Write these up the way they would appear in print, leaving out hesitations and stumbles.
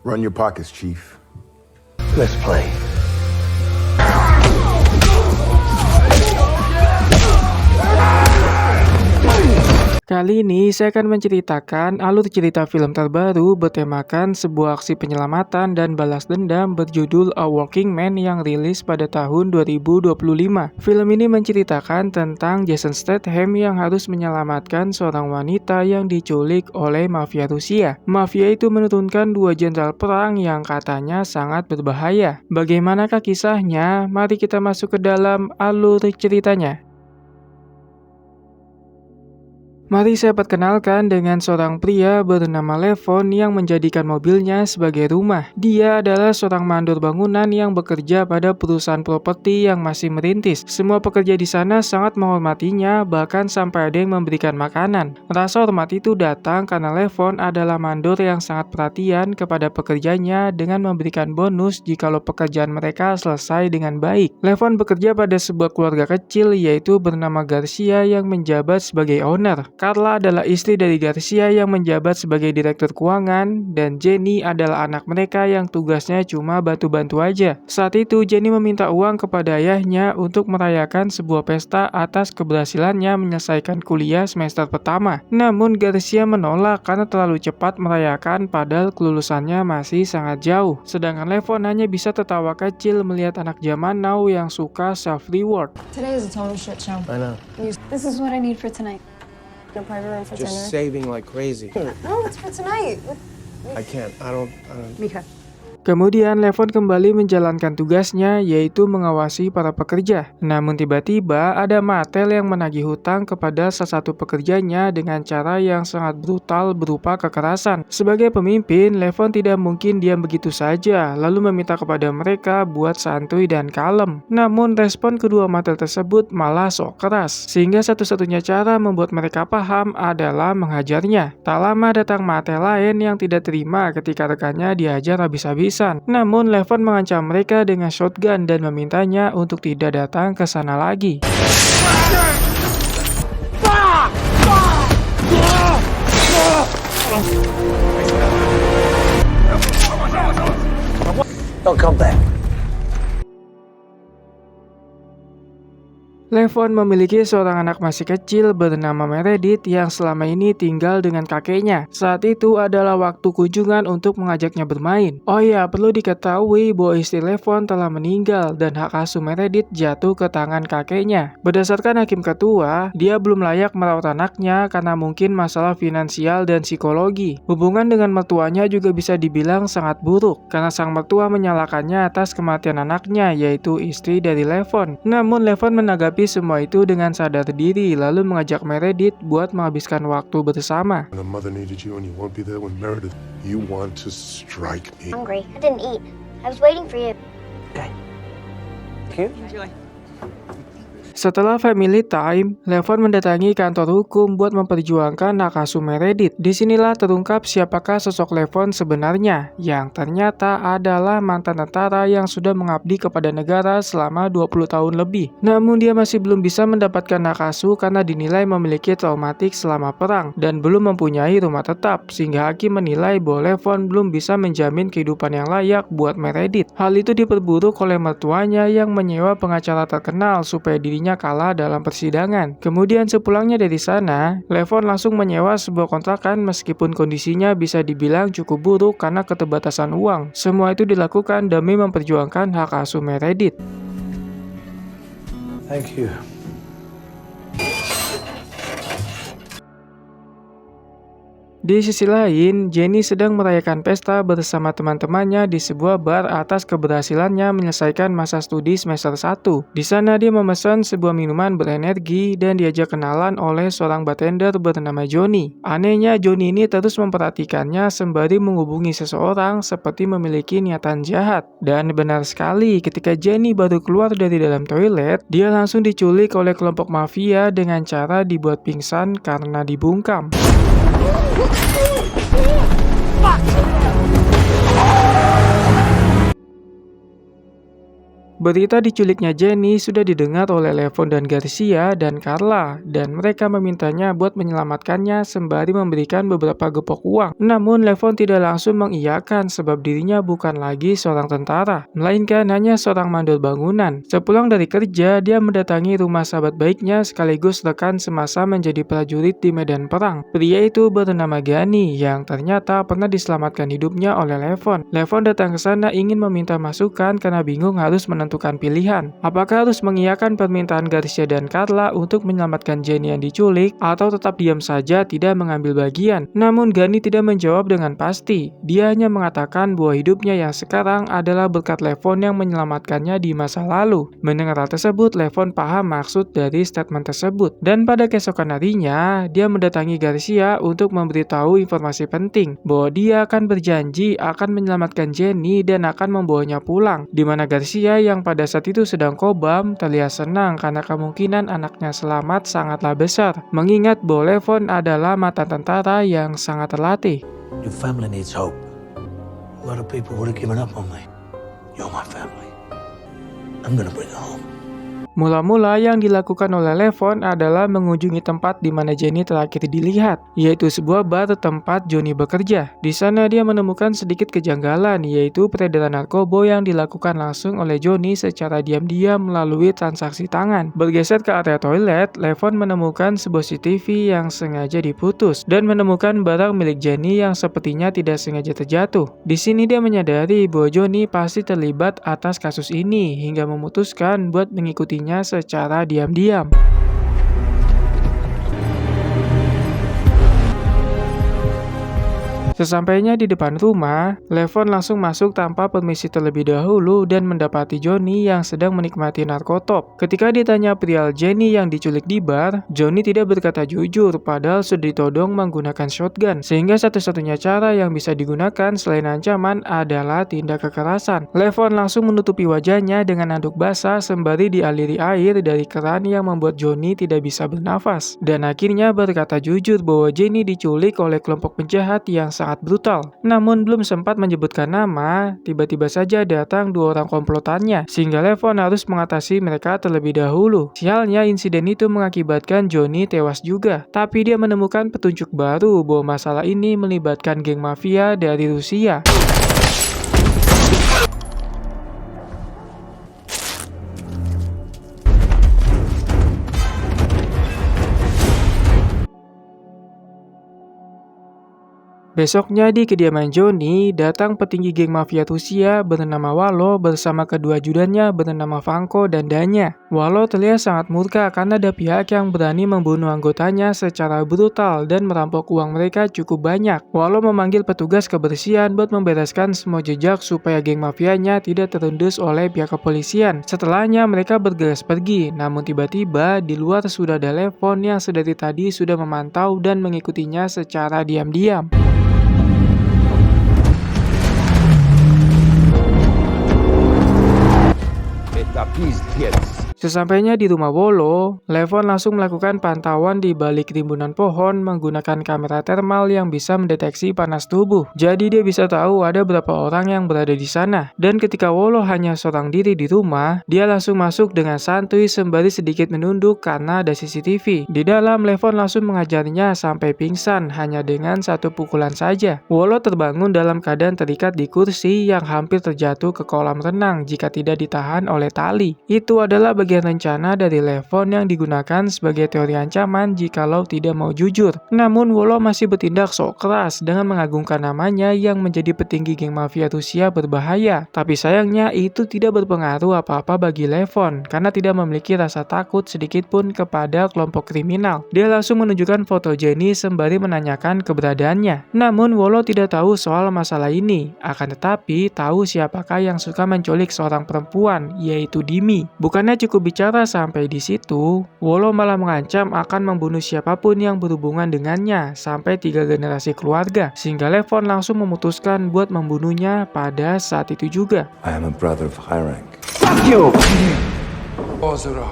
Run your pockets, Chief. Let's play. Kali ini saya akan menceritakan alur cerita film terbaru bertemakan sebuah aksi penyelamatan dan balas dendam berjudul A Working Man yang rilis pada tahun 2025. Film ini menceritakan tentang Jason Statham yang harus menyelamatkan seorang wanita yang diculik oleh mafia Rusia. Mafia itu menurunkan dua jenderal perang yang katanya sangat berbahaya. Bagaimanakah kisahnya? Mari kita masuk ke dalam alur ceritanya. Mari saya perkenalkan dengan seorang pria bernama Levon yang menjadikan mobilnya sebagai rumah. Dia adalah seorang mandor bangunan yang bekerja pada perusahaan properti yang masih merintis. Semua pekerja di sana sangat menghormatinya, bahkan sampai ada yang memberikan makanan. Rasa hormat itu datang karena Levon adalah mandor yang sangat perhatian kepada pekerjanya dengan memberikan bonus jikalau pekerjaan mereka selesai dengan baik. Levon bekerja pada sebuah keluarga kecil yaitu bernama Garcia yang menjabat sebagai owner. Carla adalah istri dari Garcia yang menjabat sebagai direktur keuangan, dan Jenny adalah anak mereka yang tugasnya cuma bantu-bantu aja. Saat itu Jenny meminta uang kepada ayahnya untuk merayakan sebuah pesta atas keberhasilannya menyelesaikan kuliah semester pertama. Namun Garcia menolak karena terlalu cepat merayakan padahal kelulusannya masih sangat jauh. Sedangkan Levon hanya bisa tertawa kecil melihat anak zaman now yang suka self-reward. Today is a total shit show. I know. This is what I need for tonight. No private room for dinner. Just saving like crazy. No, it's for tonight. I can't. I don't. Mika. Kemudian Levon kembali menjalankan tugasnya yaitu mengawasi para pekerja. Namun tiba-tiba ada Mattel yang menagih hutang kepada salah satu pekerjanya dengan cara yang sangat brutal berupa kekerasan. Sebagai pemimpin, Levon tidak mungkin diam begitu saja lalu meminta kepada mereka buat santuy dan kalem. Namun respon kedua Mattel tersebut malah sok keras, sehingga satu-satunya cara membuat mereka paham adalah menghajarnya. Tak lama datang Mattel lain yang tidak terima ketika rekannya dihajar habis-habisan. Namun Levon mengancam mereka dengan shotgun dan memintanya untuk tidak datang ke sana lagi. Don't come back. Levon memiliki seorang anak masih kecil bernama Meredith yang selama ini tinggal dengan kakeknya. Saat itu adalah waktu kunjungan untuk mengajaknya bermain. Oh ya, perlu diketahui bahwa istri Levon telah meninggal dan hak asuh Meredith jatuh ke tangan kakeknya. Berdasarkan hakim ketua, dia belum layak merawat anaknya karena mungkin masalah finansial dan psikologi. Hubungan dengan mertuanya juga bisa dibilang sangat buruk karena sang mertua menyalahkannya atas kematian anaknya, yaitu istri dari Levon. Namun Levon menanggapi semua itu dengan sadar diri lalu mengajak Meredith buat menghabiskan waktu bersama. When a mother needed you and you won't be there when Meredith, you want to strike me. Hungry. I didn't eat. I was waiting for you. Okay. Cute. Enjoy. Setelah family time, Levon mendatangi kantor hukum buat memperjuangkan hak asuh Meredith. Disinilah terungkap siapakah sosok Levon sebenarnya, yang ternyata adalah mantan tentara yang sudah mengabdi kepada negara selama 20 tahun lebih. Namun dia masih belum bisa mendapatkan hak asuh karena dinilai memiliki traumatik selama perang dan belum mempunyai rumah tetap, sehingga hakim menilai bahwa Levon belum bisa menjamin kehidupan yang layak buat Meredith. Hal itu diperburuk oleh mertuanya yang menyewa pengacara terkenal supaya dirinya kalah dalam persidangan. Kemudian sepulangnya dari sana, Levon langsung menyewa sebuah kontrakan meskipun kondisinya bisa dibilang cukup buruk karena keterbatasan uang. Semua itu dilakukan demi memperjuangkan hak asuh Meredith. Thank you. Di sisi lain, Jenny sedang merayakan pesta bersama teman-temannya di sebuah bar atas keberhasilannya menyelesaikan masa studi semester 1. Di sana dia memesan sebuah minuman berenergi dan diajak kenalan oleh seorang bartender bernama Johnny. Anehnya, Johnny ini terus memperhatikannya sembari menghubungi seseorang seperti memiliki niatan jahat. Dan benar sekali, ketika Jenny baru keluar dari dalam toilet, dia langsung diculik oleh kelompok mafia dengan cara dibuat pingsan karena dibungkam. Berita diculiknya Jenny sudah didengar oleh Levon dan Garcia dan Carla, dan mereka memintanya buat menyelamatkannya sembari memberikan beberapa gepok uang. Namun Levon tidak langsung mengiyakan sebab dirinya bukan lagi seorang tentara, melainkan hanya seorang mandor bangunan. Sepulang dari kerja, dia mendatangi rumah sahabat baiknya sekaligus rekan semasa menjadi prajurit di medan perang. Pria itu bernama Gani yang ternyata pernah diselamatkan hidupnya oleh Levon. Levon datang ke sana ingin meminta masukan karena bingung harus menentukan pilihan. Apakah harus mengiyakan permintaan Garcia dan Carla untuk menyelamatkan Jenny yang diculik atau tetap diam saja tidak mengambil bagian? Namun Gani tidak menjawab dengan pasti. Dia hanya mengatakan bahwa hidupnya yang sekarang adalah berkat Levon yang menyelamatkannya di masa lalu. Mendengar hal tersebut, Levon paham maksud dari statement tersebut. Dan pada keesokan harinya, dia mendatangi Garcia untuk memberitahu informasi penting bahwa dia akan berjanji akan menyelamatkan Jenny dan akan membawanya pulang. Di mana Garcia yang pada saat itu sedang kobam terlihat senang karena kemungkinan anaknya selamat sangatlah besar. Mengingat bahwa Levon adalah mantan tentara yang sangat terlatih. Your family needs hope. A lot of people would have given up on me. You're my family. I'm gonna bring it home. Mula-mula yang dilakukan oleh Levon adalah mengunjungi tempat di mana Jenny terakhir dilihat, yaitu sebuah bar tempat Johnny bekerja. Di sana dia menemukan sedikit kejanggalan, yaitu peredaran narkoba yang dilakukan langsung oleh Johnny secara diam-diam melalui transaksi tangan. Bergeser ke area toilet, Levon menemukan sebuah CCTV yang sengaja diputus dan menemukan barang milik Jenny yang sepertinya tidak sengaja terjatuh. Di sini dia menyadari bahwa Johnny pasti terlibat atas kasus ini hingga memutuskan buat mengikutinya secara diam-diam. Sesampainya di depan rumah, Levon langsung masuk tanpa permisi terlebih dahulu dan mendapati Johnny yang sedang menikmati narkotop. Ketika ditanya perihal Jenny yang diculik di bar, Johnny tidak berkata jujur padahal sudah ditodong menggunakan shotgun, sehingga satu-satunya cara yang bisa digunakan selain ancaman adalah tindak kekerasan. Levon langsung menutupi wajahnya dengan handuk basah sembari dialiri air dari keran yang membuat Johnny tidak bisa bernafas, dan akhirnya berkata jujur bahwa Jenny diculik oleh kelompok penjahat yang sangat brutal. Namun belum sempat menyebutkan nama, tiba-tiba saja datang dua orang komplotannya, sehingga Levon harus mengatasi mereka terlebih dahulu. Sialnya insiden itu mengakibatkan Johnny tewas juga, tapi dia menemukan petunjuk baru bahwa masalah ini melibatkan geng mafia dari Rusia. Besoknya di kediaman Johnny, datang petinggi geng mafia Rusia bernama Walo bersama kedua ajudannya bernama Vanko dan Danya. Walo terlihat sangat murka karena ada pihak yang berani membunuh anggotanya secara brutal dan merampok uang mereka cukup banyak. Walo memanggil petugas kebersihan buat membereskan semua jejak supaya geng mafianya tidak terendus oleh pihak kepolisian. Setelahnya mereka bergegas pergi, namun tiba-tiba di luar sudah ada Levon yang sedari tadi sudah memantau dan mengikutinya secara diam-diam. Sesampainya di rumah Wolo, Levon langsung melakukan pantauan di balik rimbunan pohon menggunakan kamera thermal yang bisa mendeteksi panas tubuh. Jadi dia bisa tahu ada berapa orang yang berada di sana. Dan ketika Wolo hanya seorang diri di rumah, dia langsung masuk dengan santuy sembari sedikit menunduk karena ada CCTV. Di dalam, Levon langsung mengajarnya sampai pingsan hanya dengan satu pukulan saja. Wolo terbangun dalam keadaan terikat di kursi yang hampir terjatuh ke kolam renang jika tidak ditahan oleh tali. Itu adalah bagian rencana dari Levon yang digunakan sebagai teori ancaman jikalau tidak mau jujur. Namun Wolo masih bertindak sok keras dengan mengagungkan namanya yang menjadi petinggi geng mafia Rusia berbahaya. Tapi sayangnya itu tidak berpengaruh apa-apa bagi Levon karena tidak memiliki rasa takut sedikit pun kepada kelompok kriminal. Dia langsung menunjukkan foto Jenny sembari menanyakan keberadaannya. Namun Wolo tidak tahu soal masalah ini, akan tetapi tahu siapakah yang suka menculik seorang perempuan, yaitu Dimi. Bukannya cukup bicara sampai di situ, Wolo malah mengancam akan membunuh siapapun yang berhubungan dengannya sampai 3 generasi keluarga, sehingga Levon langsung memutuskan buat membunuhnya pada saat itu juga. I am a brother of high rank. Fuck you! Ozora,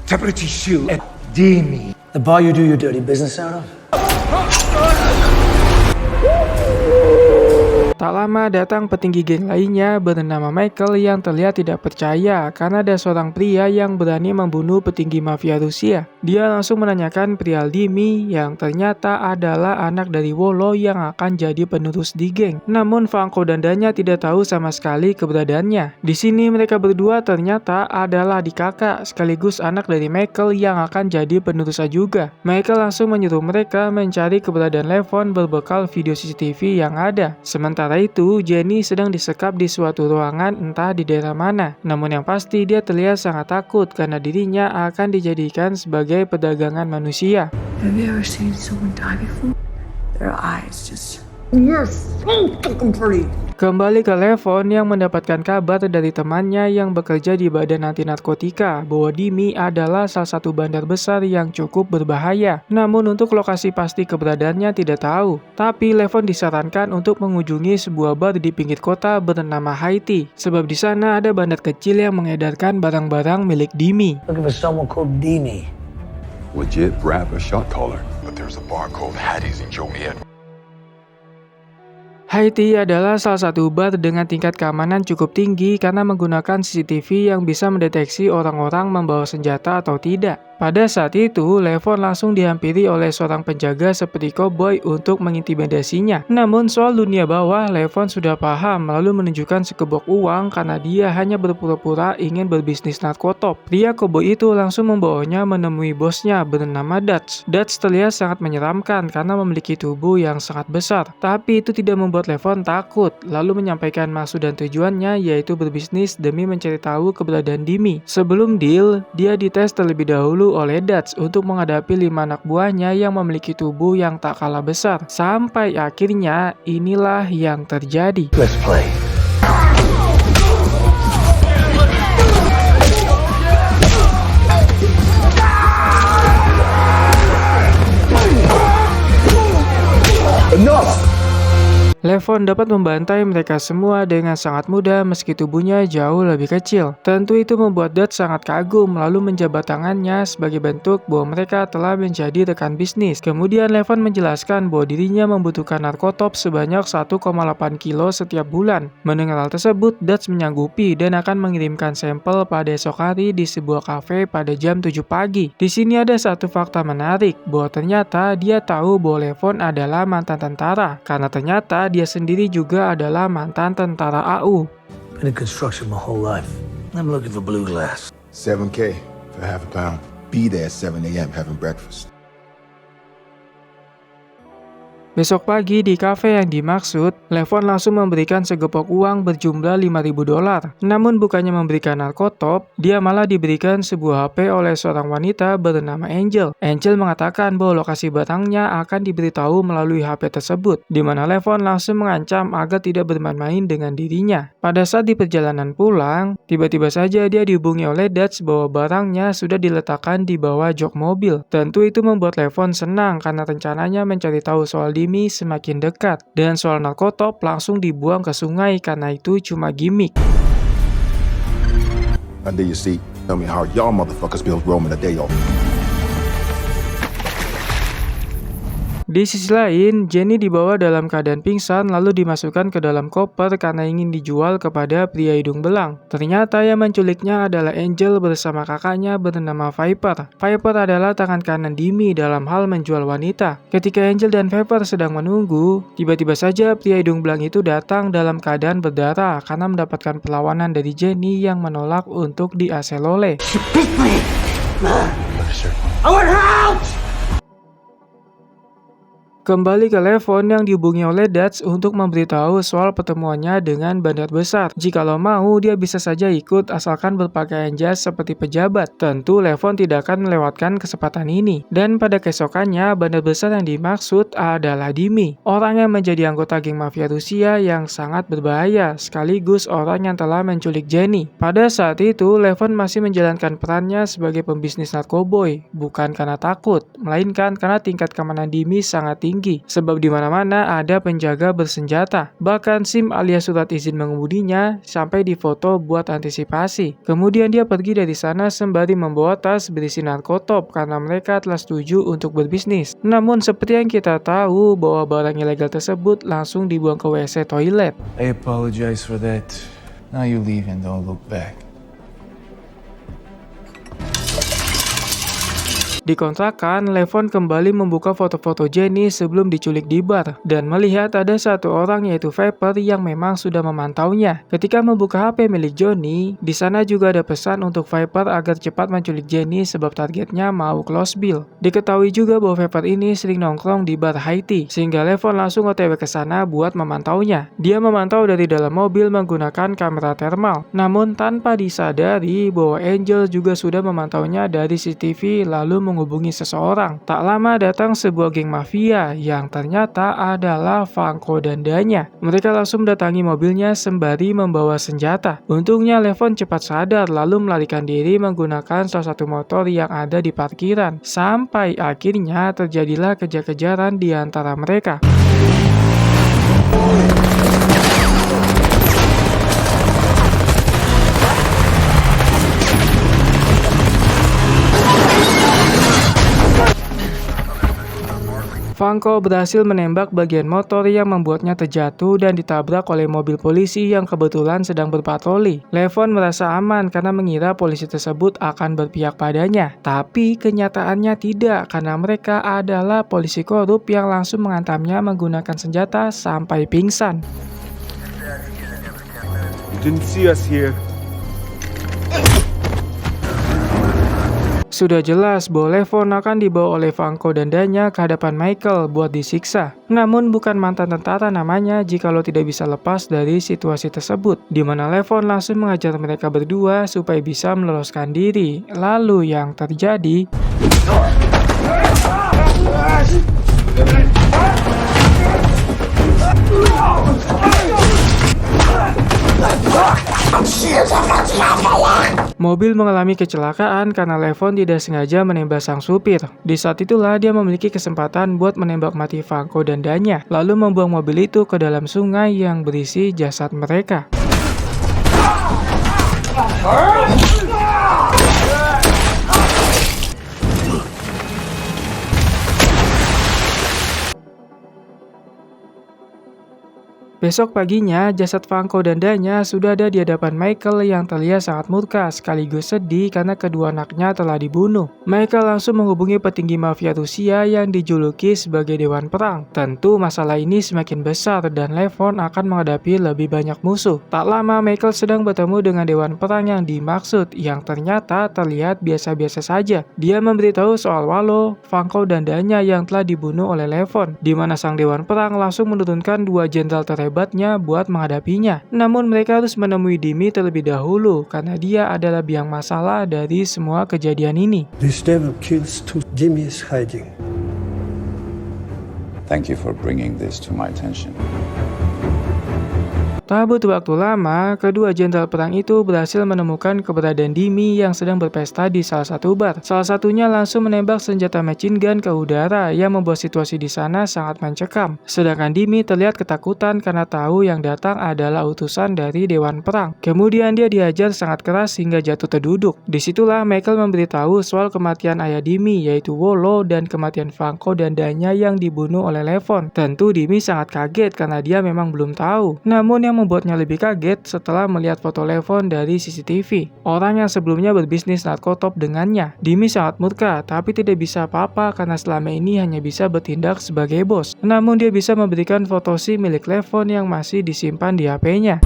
Deputy Shield, and Demi. The bar you do your dirty business out of? Tak lama datang petinggi geng lainnya bernama Michael yang terlihat tidak percaya karena ada seorang pria yang berani membunuh petinggi mafia Rusia. Dia langsung menanyakan perihal Dimi yang ternyata adalah anak dari Wolo yang akan jadi penerus di geng. Namun Franco dan Danya tidak tahu sama sekali keberadaannya. Di sini mereka berdua ternyata adalah adik kakak sekaligus anak dari Michael yang akan jadi penerusnya juga. Michael langsung menyuruh mereka mencari keberadaan Levon berbekal video CCTV yang ada. Sementara itu, Jenny sedang disekap di suatu ruangan entah di daerah mana. Namun yang pasti dia terlihat sangat takut karena dirinya akan dijadikan sebagai perdagangan manusia. Have you ever seen someone die before? Their eyes just... You're so fucking pretty. Kembali ke Levon yang mendapatkan kabar dari temannya yang bekerja di badan anti narkotika bahwa Dimi adalah salah satu bandar besar yang cukup berbahaya. Namun untuk lokasi pasti keberadaannya tidak tahu. Tapi Levon disarankan untuk mengunjungi sebuah bar di pinggir kota bernama Haiti. Sebab di sana ada bandar kecil yang mengedarkan barang-barang milik Dimi. Looking for someone called Dimi. Legit rapper shot caller. But there's a bar called Hattie's in Joliet. Haiti adalah salah satu bar dengan tingkat keamanan cukup tinggi karena menggunakan CCTV yang bisa mendeteksi orang-orang membawa senjata atau tidak. Pada saat itu, Levon langsung dihampiri oleh seorang penjaga seperti koboi untuk mengintimidasinya. Namun soal dunia bawah, Levon sudah paham lalu menunjukkan sekebok uang karena dia hanya berpura-pura ingin berbisnis narkotop. Pria koboi itu langsung membawanya menemui bosnya bernama Dutch. Dutch terlihat sangat menyeramkan karena memiliki tubuh yang sangat besar. Tapi itu tidak membuat Levon takut, lalu menyampaikan maksud dan tujuannya yaitu berbisnis demi mencari tahu keberadaan Dimi. Sebelum deal, dia dites terlebih dahulu oleh Dutch untuk menghadapi 5 anak buahnya yang memiliki tubuh yang tak kalah besar. Sampai akhirnya inilah yang terjadi. Let's play. Enough! Levon dapat membantai mereka semua dengan sangat mudah meski tubuhnya jauh lebih kecil. Tentu itu membuat Dutch sangat kagum lalu menjabat tangannya sebagai bentuk bahwa mereka telah menjadi rekan bisnis. Kemudian Levon menjelaskan bahwa dirinya membutuhkan narkotop sebanyak 1,8 kilo setiap bulan. Mendengar hal tersebut, Dutch menyanggupi dan akan mengirimkan sampel pada esok hari di sebuah kafe pada jam 7 pagi. Di sini ada satu fakta menarik bahwa ternyata dia tahu bahwa Levon adalah mantan tentara karena ternyata dia sendiri juga adalah mantan tentara AU. Been in construction my whole life. I'm looking for blue glass. $7K for half a pound. Be there at 7 a.m. having breakfast. Besok pagi di kafe yang dimaksud, Levon langsung memberikan segepok uang berjumlah $5.000. Namun bukannya memberikan narkotop, dia malah diberikan sebuah HP oleh seorang wanita bernama Angel. Angel mengatakan bahwa lokasi barangnya akan diberitahu melalui HP tersebut, di mana Levon langsung mengancam agar tidak bermain-main dengan dirinya. Pada saat di perjalanan pulang, tiba-tiba saja dia dihubungi oleh Dutch bahwa barangnya sudah diletakkan di bawah jok mobil. Tentu itu membuat Levon senang karena rencananya mencari tahu soal Dimi semakin dekat, dan soal narkotop langsung dibuang ke sungai karena itu cuma gimmick. Under your seat. Tell me how y'all motherfuckers build Rome in a day off. Di sisi lain, Jenny dibawa dalam keadaan pingsan lalu dimasukkan ke dalam koper karena ingin dijual kepada pria hidung belang. Ternyata yang menculiknya adalah Angel bersama kakaknya bernama Viper. Viper adalah tangan kanan Dimi dalam hal menjual wanita. Ketika Angel dan Viper sedang menunggu, tiba-tiba saja pria hidung belang itu datang dalam keadaan berdarah karena mendapatkan perlawanan dari Jenny yang menolak untuk diaselole. Kembali ke Levon yang dihubungi oleh Dutch untuk memberitahu soal pertemuannya dengan bandar besar. Jikalau mau, dia bisa saja ikut asalkan berpakaian jas seperti pejabat. Tentu Levon tidak akan melewatkan kesempatan ini. Dan pada keesokannya, bandar besar yang dimaksud adalah Dimi, orang yang menjadi anggota geng mafia Rusia yang sangat berbahaya, sekaligus orang yang telah menculik Jenny. Pada saat itu, Levon masih menjalankan perannya sebagai pembisnis narkoboy, bukan karena takut, melainkan karena tingkat keamanan Dimi sangat tinggi. tinggi, sebab di mana-mana ada penjaga bersenjata. Bahkan SIM alias surat izin mengemudinya sampai difoto buat antisipasi. Kemudian dia pergi dari sana sembari membawa tas berisi narkotop karena mereka telah setuju untuk berbisnis. Namun seperti yang kita tahu bahwa barang ilegal tersebut langsung dibuang ke WC toilet. I apologize for that. Now you leave and don't look back. Di kontrakan, Levon kembali membuka foto-foto Jenny sebelum diculik di bar dan melihat ada satu orang yaitu Viper yang memang sudah memantaunya. Ketika membuka HP milik Johnny, di sana juga ada pesan untuk Viper agar cepat menculik Jenny sebab targetnya mau close bill. Diketahui juga bahwa Viper ini sering nongkrong di bar Haiti, sehingga Levon langsung OTW ke sana buat memantaunya. Dia memantau dari dalam mobil menggunakan kamera thermal, namun tanpa disadari bahwa Angel juga sudah memantaunya dari CCTV lalu menghubungi seseorang. Tak lama datang sebuah geng mafia yang ternyata adalah Franco dan Danya. Mereka langsung mendatangi mobilnya sembari membawa senjata. Untungnya Levon cepat sadar lalu melarikan diri menggunakan salah satu motor yang ada di parkiran. Sampai akhirnya terjadilah kejar-kejaran di antara mereka. Franco berhasil menembak bagian motor yang membuatnya terjatuh dan ditabrak oleh mobil polisi yang kebetulan sedang berpatroli. Levon merasa aman karena mengira polisi tersebut akan berpihak padanya. Tapi kenyataannya tidak, karena mereka adalah polisi korup yang langsung menghantamnya menggunakan senjata sampai pingsan. You didn't see us here. Sudah jelas bahwa Levon akan dibawa oleh Franco dan Danya ke hadapan Michael buat disiksa. Namun bukan mantan tentara namanya jikalau tidak bisa lepas dari situasi tersebut, di mana Levon langsung mengajar mereka berdua supaya bisa meloloskan diri. Lalu yang terjadi... Mobil mengalami kecelakaan karena Levon tidak sengaja menembak sang supir. Di saat itulah dia memiliki kesempatan buat menembak mati Franco dan Danya, lalu membuang mobil itu ke dalam sungai yang berisi jasad mereka. Besok paginya, jasad Franco dan Danya sudah ada di hadapan Michael yang terlihat sangat murka sekaligus sedih karena kedua anaknya telah dibunuh. Michael langsung menghubungi petinggi mafia Rusia yang dijuluki sebagai Dewan Perang. Tentu masalah ini semakin besar dan Levon akan menghadapi lebih banyak musuh. Tak lama Michael sedang bertemu dengan Dewan Perang yang dimaksud yang ternyata terlihat biasa-biasa saja. Dia memberitahu soal Walo, Franco dan Danya yang telah dibunuh oleh Levon, di mana sang Dewan Perang langsung menurunkan dua jenderal terhebatnya buat menghadapinya. Namun mereka harus menemui Dimi terlebih dahulu karena dia adalah biang masalah dari semua kejadian ini. This devil kills too. Jimmy is hiding. Thank you for bringing this to my attention. Tak butuh waktu lama, kedua jenderal perang itu berhasil menemukan keberadaan Dimi yang sedang berpesta di salah satu bar. Salah satunya langsung menembak senjata machine gun ke udara yang membuat situasi di sana sangat mencekam. Sedangkan Dimi terlihat ketakutan karena tahu yang datang adalah utusan dari Dewan Perang. Kemudian dia dihajar sangat keras hingga jatuh terduduk. Disitulah Michael memberitahu soal kematian ayah Dimi yaitu Wolo dan kematian Franco dan Danya yang dibunuh oleh Levon. Tentu Dimi sangat kaget karena dia memang belum tahu. Namun yang membuatnya lebih kaget setelah melihat foto Levon dari CCTV. Orang yang sebelumnya berbisnis narkotop dengannya. Dimi sangat murka, tapi tidak bisa apa-apa karena selama ini hanya bisa bertindak sebagai bos. Namun dia bisa memberikan foto SIM milik Levon yang masih disimpan di HP-nya.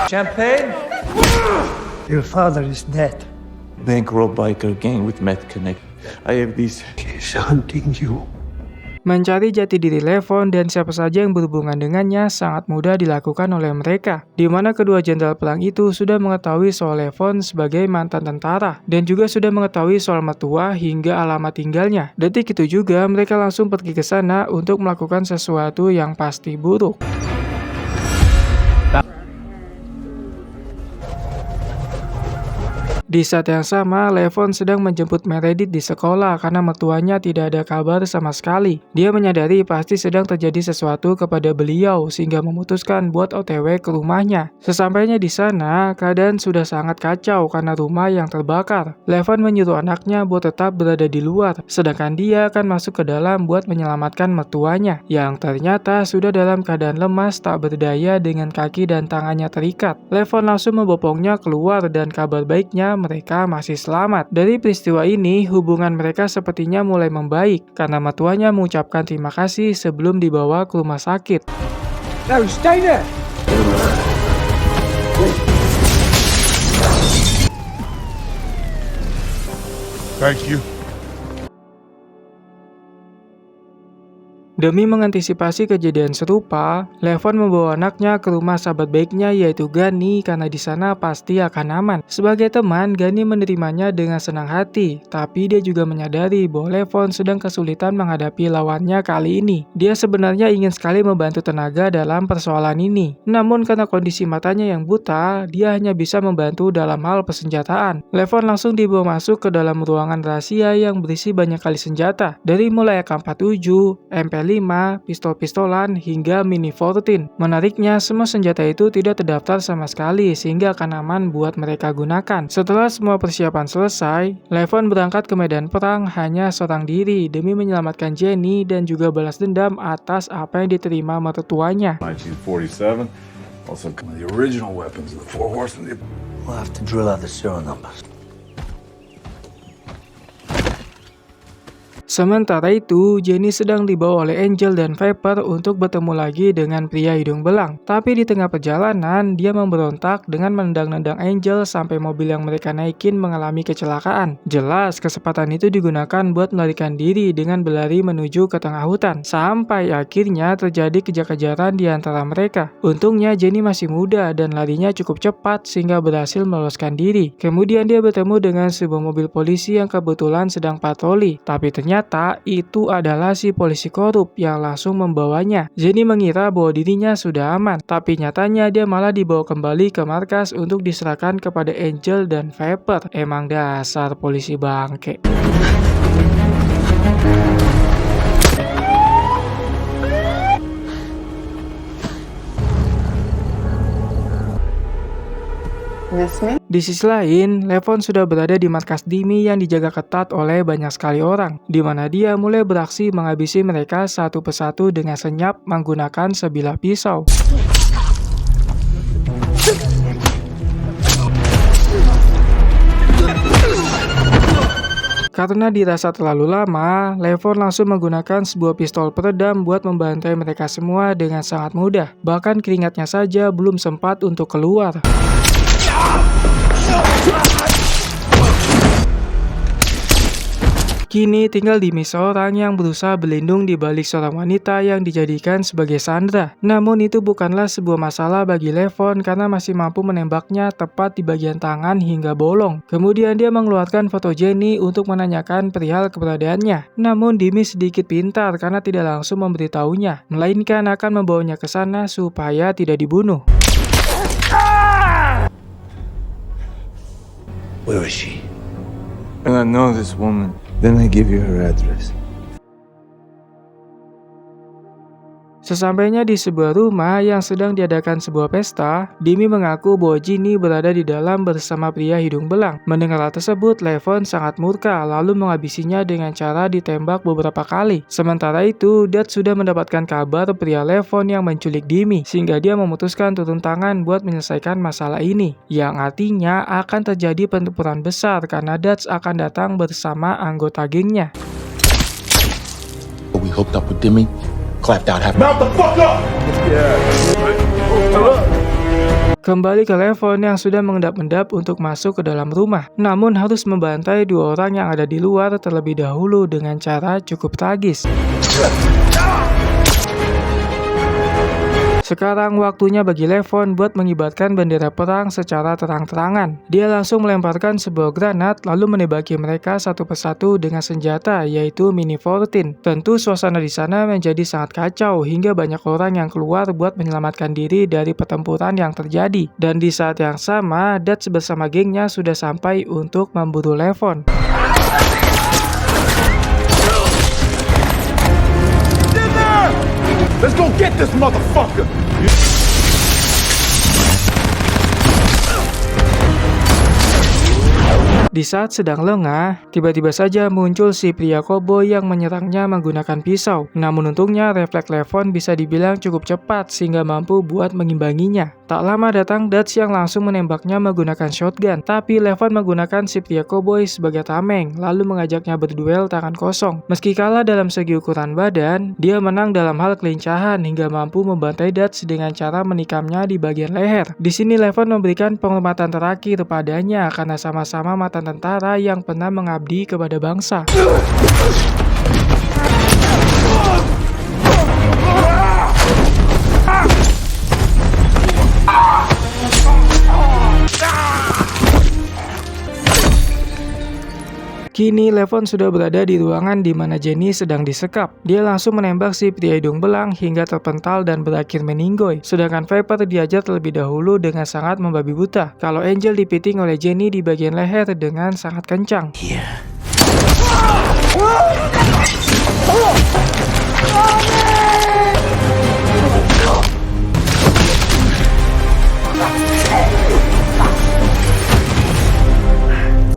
Champagne? Your father is dead. Bankroll biker gang with meth connect. I have these. He's hunting you. Mencari jati diri Levon dan siapa saja yang berhubungan dengannya sangat mudah dilakukan oleh mereka, di mana kedua jenderal perang itu sudah mengetahui soal Levon sebagai mantan tentara dan juga sudah mengetahui soal mertua hingga alamat tinggalnya. Detik itu juga mereka langsung pergi ke sana untuk melakukan sesuatu yang pasti buruk. Di saat yang sama, Levon sedang menjemput Meredith di sekolah karena mertuanya tidak ada kabar sama sekali. Dia menyadari pasti sedang terjadi sesuatu kepada beliau sehingga memutuskan buat OTW ke rumahnya. Sesampainya di sana, keadaan sudah sangat kacau karena rumah yang terbakar. Levon menyuruh anaknya buat tetap berada di luar, sedangkan dia akan masuk ke dalam buat menyelamatkan mertuanya yang ternyata sudah dalam keadaan lemas tak berdaya dengan kaki dan tangannya terikat. Levon langsung membopongnya keluar dan kabar baiknya mereka masih selamat. Dari peristiwa ini, hubungan mereka sepertinya mulai membaik karena mertuanya mengucapkan terima kasih sebelum dibawa ke rumah sakit. No, stay there! Thank you. Demi mengantisipasi kejadian serupa, Levon membawa anaknya ke rumah sahabat baiknya yaitu Gani karena di sana pasti akan aman. Sebagai teman, Gani menerimanya dengan senang hati, tapi dia juga menyadari bahwa Levon sedang kesulitan menghadapi lawannya kali ini. Dia sebenarnya ingin sekali membantu tenaga dalam persoalan ini, namun karena kondisi matanya yang buta, dia hanya bisa membantu dalam hal persenjataan. Levon langsung dibawa masuk ke dalam ruangan rahasia yang berisi banyak kali senjata, dari mulai AK-47, MP5, pistol-pistolan, hingga Mini 14. Menariknya, semua senjata itu tidak terdaftar sama sekali sehingga akan aman buat mereka gunakan. Setelah semua persiapan selesai, Levon berangkat ke medan perang hanya seorang diri demi menyelamatkan Jenny dan juga balas dendam atas apa yang diterima mertuanya. 1947. Also, the original weapons of the Four Horsemen. We'll have to drill out the serial numbers. Sementara itu, Jenny sedang dibawa oleh Angel dan Viper untuk bertemu lagi dengan pria hidung belang. Tapi di tengah perjalanan, dia memberontak dengan menendang-nendang Angel sampai mobil yang mereka naikin mengalami kecelakaan. Jelas, kesempatan itu digunakan buat melarikan diri dengan berlari menuju ke tengah hutan. Sampai akhirnya terjadi kejar-kejaran di antara mereka. Untungnya Jenny masih muda dan larinya cukup cepat sehingga berhasil meloloskan diri. Kemudian dia bertemu dengan sebuah mobil polisi yang kebetulan sedang patroli. Tapi ternyata itu adalah si polisi korup yang langsung membawanya. Jenny mengira bahwa dirinya sudah aman, tapi nyatanya dia malah dibawa kembali ke markas untuk diserahkan kepada Angel dan Viper. Emang dasar polisi bangke. Di sisi lain, Levon sudah berada di markas Dimi yang dijaga ketat oleh banyak sekali orang, di mana dia mulai beraksi menghabisi mereka satu persatu dengan senyap menggunakan sebilah pisau. Karena dirasa terlalu lama, Levon langsung menggunakan sebuah pistol peredam buat membantai mereka semua dengan sangat mudah. Bahkan keringatnya saja belum sempat untuk keluar. Kini tinggal Dimi seorang yang berusaha berlindung di balik seorang wanita yang dijadikan sebagai sandera. Namun itu bukanlah sebuah masalah bagi Levon karena masih mampu menembaknya tepat di bagian tangan hingga bolong. Kemudian dia mengeluarkan foto Jenny untuk menanyakan perihal keberadaannya. Namun Dimi sedikit pintar karena tidak langsung memberitahunya, melainkan akan membawanya ke sana supaya tidak dibunuh. Where is she? And I know this woman. Then I give you her address. Sesampainya di sebuah rumah yang sedang diadakan sebuah pesta, Dimi mengaku bahwa Jenny berada di dalam bersama pria hidung belang. Mendengar hal tersebut, Levon sangat murka lalu menghabisinya dengan cara ditembak beberapa kali. Sementara itu, Dad sudah mendapatkan kabar pria Levon yang menculik Dimi, sehingga dia memutuskan turun tangan buat menyelesaikan masalah ini. Yang artinya akan terjadi pertempuran besar karena Dad akan datang bersama anggota gengnya. We hooked up with Demi. Clapped out half. Mount the fuck up! Kembali ke Levon yang sudah mengendap-endap untuk masuk ke dalam rumah, namun harus membantai dua orang yang ada di luar terlebih dahulu dengan cara cukup tragis. Sekarang waktunya bagi Levon buat mengibarkan bendera perang secara terang-terangan. Dia langsung melemparkan sebuah granat lalu menembaki mereka satu persatu dengan senjata yaitu Mini 14. Tentu suasana di sana menjadi sangat kacau hingga banyak orang yang keluar buat menyelamatkan diri dari pertempuran yang terjadi. Dan di saat yang sama, Dutch bersama gengnya sudah sampai untuk memburu Levon. Let's go get this motherfucker! Di saat sedang lengah, tiba-tiba saja muncul si pria koboi yang menyerangnya menggunakan pisau. Namun untungnya refleks Levon bisa dibilang cukup cepat sehingga mampu buat mengimbanginya. Tak lama datang Dutch yang langsung menembaknya menggunakan shotgun, tapi Levon menggunakan si pria koboi sebagai tameng, lalu mengajaknya berduel tangan kosong. Meski kalah dalam segi ukuran badan, dia menang dalam hal kelincahan hingga mampu membantai Dutch dengan cara menikamnya di bagian leher. Di sini Levon memberikan penghormatan terakhir padanya karena sama-sama mantan tentara yang pernah mengabdi kepada bangsa. Kini Levon sudah berada di ruangan di mana Jenny sedang disekap. Dia langsung menembak si pria hidung belang hingga terpental dan berakhir meninggoy. Sedangkan Viper diajar terlebih dahulu dengan sangat membabi buta. Kalau Angel dipiting oleh Jenny di bagian leher dengan sangat kencang.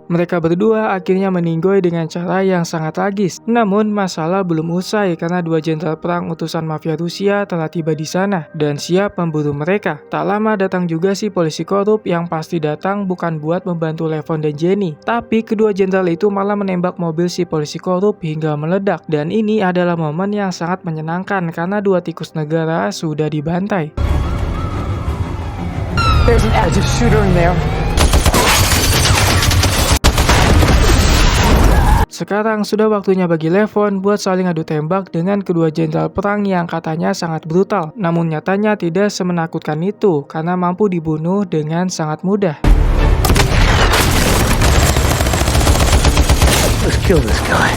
Mereka berdua akhirnya meninggoy dengan cara yang sangat tragis. Namun masalah belum usai karena dua jenderal perang utusan mafia Rusia telah tiba di sana dan siap memburu mereka. Tak lama datang juga si polisi korup yang pasti datang bukan buat membantu Levon dan Jenny, tapi kedua jenderal itu malah menembak mobil si polisi korup hingga meledak. Dan ini adalah momen yang sangat menyenangkan karena dua tikus negara sudah dibantai. There's an active shooter in there. Sekarang sudah waktunya bagi Levon buat saling adu tembak dengan kedua jenderal perang yang katanya sangat brutal. Namun nyatanya tidak semenakutkan itu karena mampu dibunuh dengan sangat mudah. Let's kill this guy.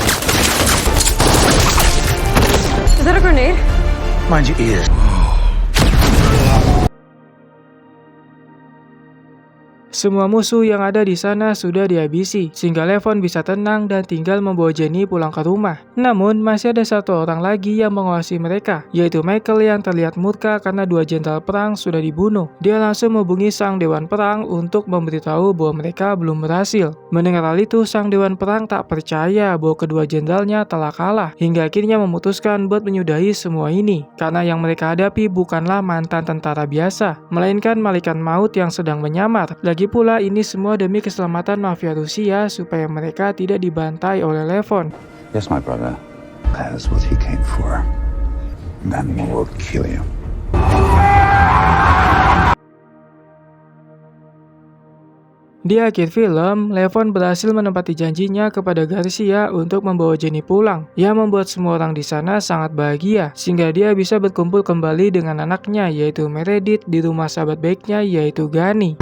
Is that a grenade? Mind your ears. Semua musuh yang ada di sana sudah dihabisi, sehingga Levon bisa tenang dan tinggal membawa Jenny pulang ke rumah. Namun, masih ada satu orang lagi yang mengawasi mereka, yaitu Michael yang terlihat murka karena dua jenderal perang sudah dibunuh. Dia langsung menghubungi sang dewan perang untuk memberitahu bahwa mereka belum berhasil. Mendengar hal itu, sang dewan perang tak percaya bahwa kedua jenderalnya telah kalah, hingga akhirnya memutuskan buat menyudahi semua ini. Karena yang mereka hadapi bukanlah mantan tentara biasa, melainkan malaikat maut yang sedang menyamar. Lagi pula ini semua demi keselamatan mafia Rusia supaya mereka tidak dibantai oleh Levon. Yes, my brother. That is what he came for. Then we will kill you. Di akhir film, Levon berhasil menepati janjinya kepada Garcia untuk membawa Jenny pulang, yang membuat semua orang di sana sangat bahagia, sehingga dia bisa berkumpul kembali dengan anaknya yaitu Meredith di rumah sahabat baiknya yaitu Gani.